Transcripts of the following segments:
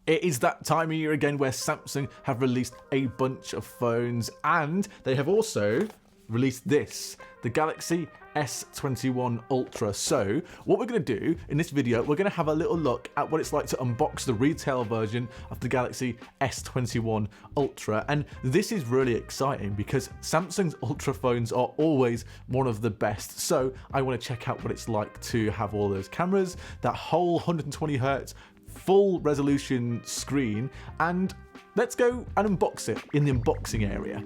It is that time of year again where Samsung have released a bunch of phones, and they have also released this, the Galaxy S21 ULTRA. So what we're going to do in this video, we're going to have a little look at what it's like to unbox the retail version of the Galaxy S21 ULTRA. And this is really exciting because Samsung's Ultra phones are always one of the best. So I want to check out what it's like to have all those cameras, that whole 120Hz full resolution screen, and let's go and unbox it in the unboxing area.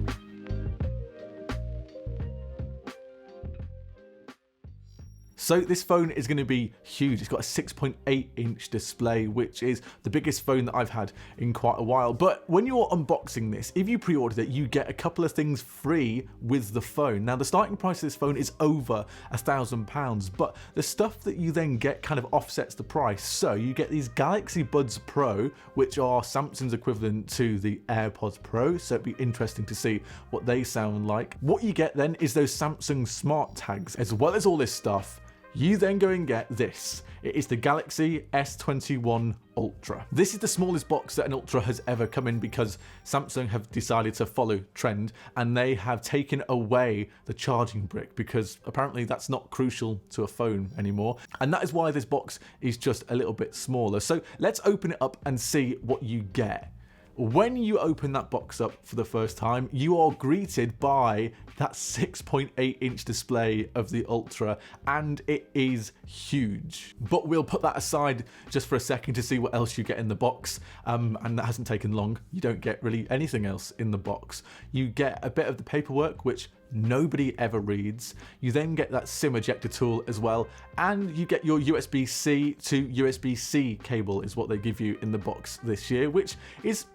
So this phone is going to be huge. It's got a 6.8-inch display, which is the biggest phone that I've had in quite a while. But when you're unboxing this, if you pre-ordered it, you get a couple of things free with the phone. Now, the starting price of this phone is over £1,000, but the stuff that you then get kind of offsets the price. So you get these Galaxy Buds Pro, which are Samsung's equivalent to the AirPods Pro. So it'd be interesting to see what they sound like. What you get then is those Samsung smart tags, as well as all this stuff. You then go and get this. It is the Galaxy S21 ULTRA. This is the smallest box that an Ultra has ever come in because Samsung have decided to follow trend and they have taken away the charging brick because apparently that's not crucial to a phone anymore. And that is why this box is just a little bit smaller. So let's open it up and see what you get. When you open that box up for the first time, you are greeted by that 6.8-inch display of the Ultra, and it is huge. But we'll put that aside just for a second to see what else you get in the box, and that hasn't taken long. You don't get really anything else in the box. You get a bit of the paperwork, which nobody ever reads. You then get that SIM ejector tool as well, and you get your USB-C to USB-C cable is what they give you in the box this year, which is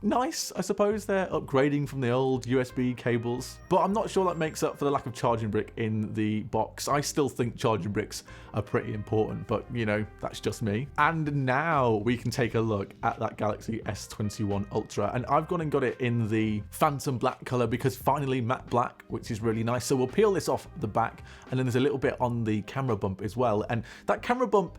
nice, I suppose. They're upgrading from the old USB cables, but I'm not sure that makes up for the lack of charging brick in the box. I still think charging bricks are pretty important, but you know, that's just me. And now we can take a look at that Galaxy S21 ULTRA, and I've gone and got it in the Phantom Black color because finally matte black, which is really nice. So we'll peel this off the back, and then there's a little bit on the camera bump as well, and that camera bump,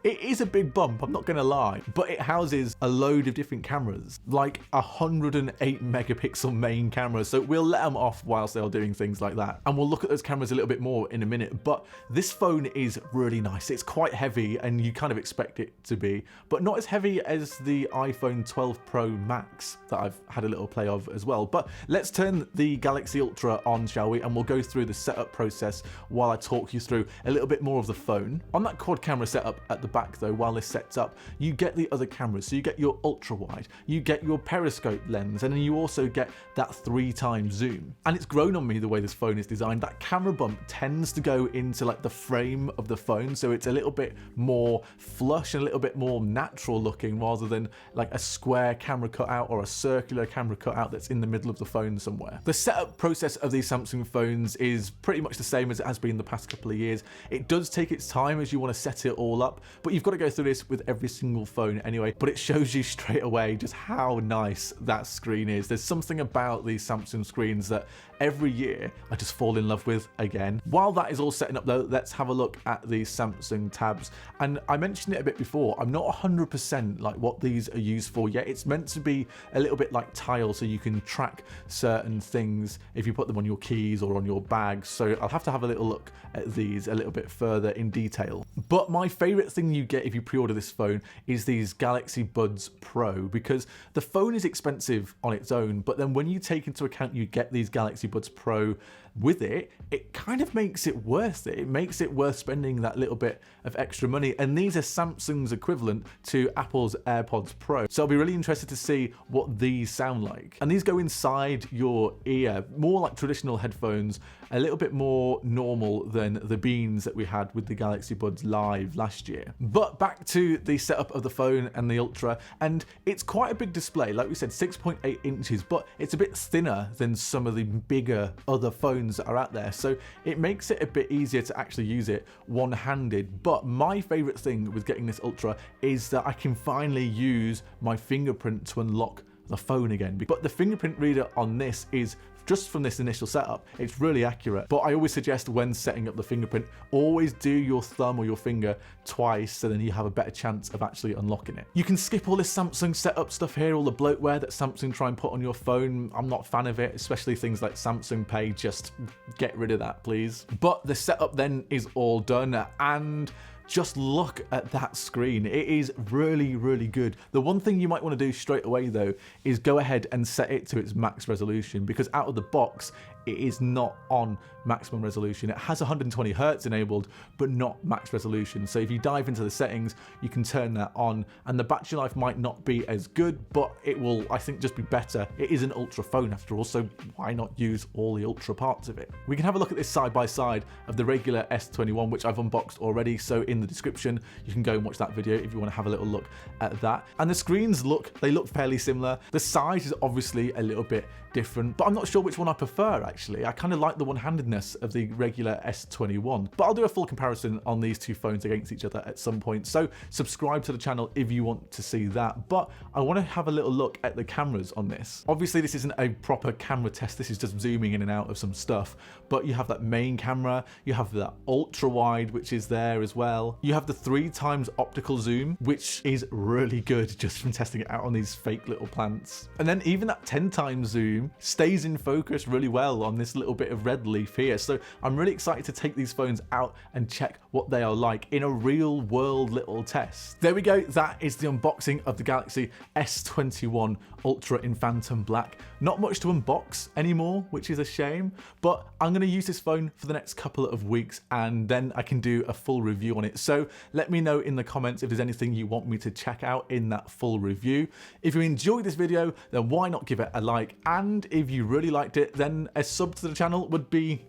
it is a big bump, I'm not going to lie, but it houses a load of different cameras, like 108 megapixel main cameras, so we'll let them off whilst they're doing things like that. And we'll look at those cameras a little bit more in a minute, but this phone is really nice. It's quite heavy, and you kind of expect it to be, but not as heavy as the iPhone 12 Pro Max that I've had a little play of as well. But let's turn the Galaxy Ultra on, shall we? And we'll go through the setup process while I talk you through a little bit more of the phone. On that quad camera setup at the back though, while this sets up, you get the other cameras. So you get your ultra wide, you get your periscope lens, and then you also get that 3x zoom. And it's grown on me the way this phone is designed. That camera bump tends to go into like the frame of the phone, so it's a little bit more flush and a little bit more natural looking rather than like a square camera cutout or a circular camera cutout that's in the middle of the phone somewhere. The setup process of these Samsung phones is pretty much the same as it has been the past couple of years. It does take its time as you want to set it all up, but you've got to go through this with every single phone anyway. But it shows you straight away just how nice that screen is. There's something about these Samsung screens that every year I just fall in love with again. While that is all setting up though, let's have a look at these Samsung tabs. And I mentioned it a bit before, I'm not 100% like what these are used for yet. It's meant to be a little bit like Tile, so you can track certain things if you put them on your keys or on your bag. So I'll have to have a little look at these a little bit further in detail. But my favorite thing you get if you pre-order this phone is these Galaxy Buds Pro, because the phone is expensive on its own, but then when you take into account you get these Galaxy Buds Pro with it, it kind of makes it worth it. It makes it worth spending that little bit of extra money. And these are Samsung's equivalent to Apple's AirPods Pro. So I'll be really interested to see what these sound like. And these go inside your ear, more like traditional headphones, a little bit more normal than the beans that we had with the Galaxy Buds Live last year. But back to the setup of the phone and the Ultra, and it's quite a big display. Like we said, 6.8 inches, but it's a bit thinner than some of the bigger other phones that are out there. So it makes it a bit easier to actually use it one-handed. But my favorite thing with getting this Ultra is that I can finally use my fingerprint to unlock the phone again. But the fingerprint reader on this is just from this initial setup, it's really accurate. But I always suggest when setting up the fingerprint, always do your thumb or your finger twice, so then you have a better chance of actually unlocking it. You can skip all this Samsung setup stuff here, all the bloatware that Samsung try and put on your phone. I'm not a fan of it, especially things like Samsung Pay. Just get rid of that, please. But the setup then is all done, and just look at that screen. It is really, really good. The one thing you might want to do straight away though is go ahead and set it to its max resolution, because out of the box it is not on maximum resolution. It has 120 Hertz enabled, but not max resolution. So if you dive into the settings, you can turn that on, and the battery life might not be as good, but it will, I think, just be better. It is an Ultra phone after all, so why not use all the Ultra parts of it? We can have a look at this side by side of the regular S21, which I've unboxed already. So in the description, you can go and watch that video if you want to have a little look at that. And the screens they look fairly similar. The size is obviously a little bit different, but I'm not sure which one I prefer actually. I kind of like the one-handedness of the regular S21, but I'll do a full comparison on these two phones against each other at some point. So subscribe to the channel if you want to see that. But I want to have a little look at the cameras on this. Obviously this isn't a proper camera test, this is just zooming in and out of some stuff, but you have that main camera, you have that ultra wide which is there as well, you have the 3x optical zoom, which is really good just from testing it out on these fake little plants, and then even that 10x zoom stays in focus really well on this little bit of red leaf here. So I'm really excited to take these phones out and check what they are like in a real world little test. There we go, that is the unboxing of the Galaxy S21 Ultra in Phantom Black. Not much to unbox anymore, which is a shame, but I'm going to use this phone for the next couple of weeks and then I can do a full review on it. So let me know in the comments if there's anything you want me to check out in that full review. If you enjoyed this video, then why not give it a like, and if you really liked it, then a sub to the channel would be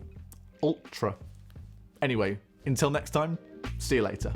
ultra. Anyway, until next time, see you later.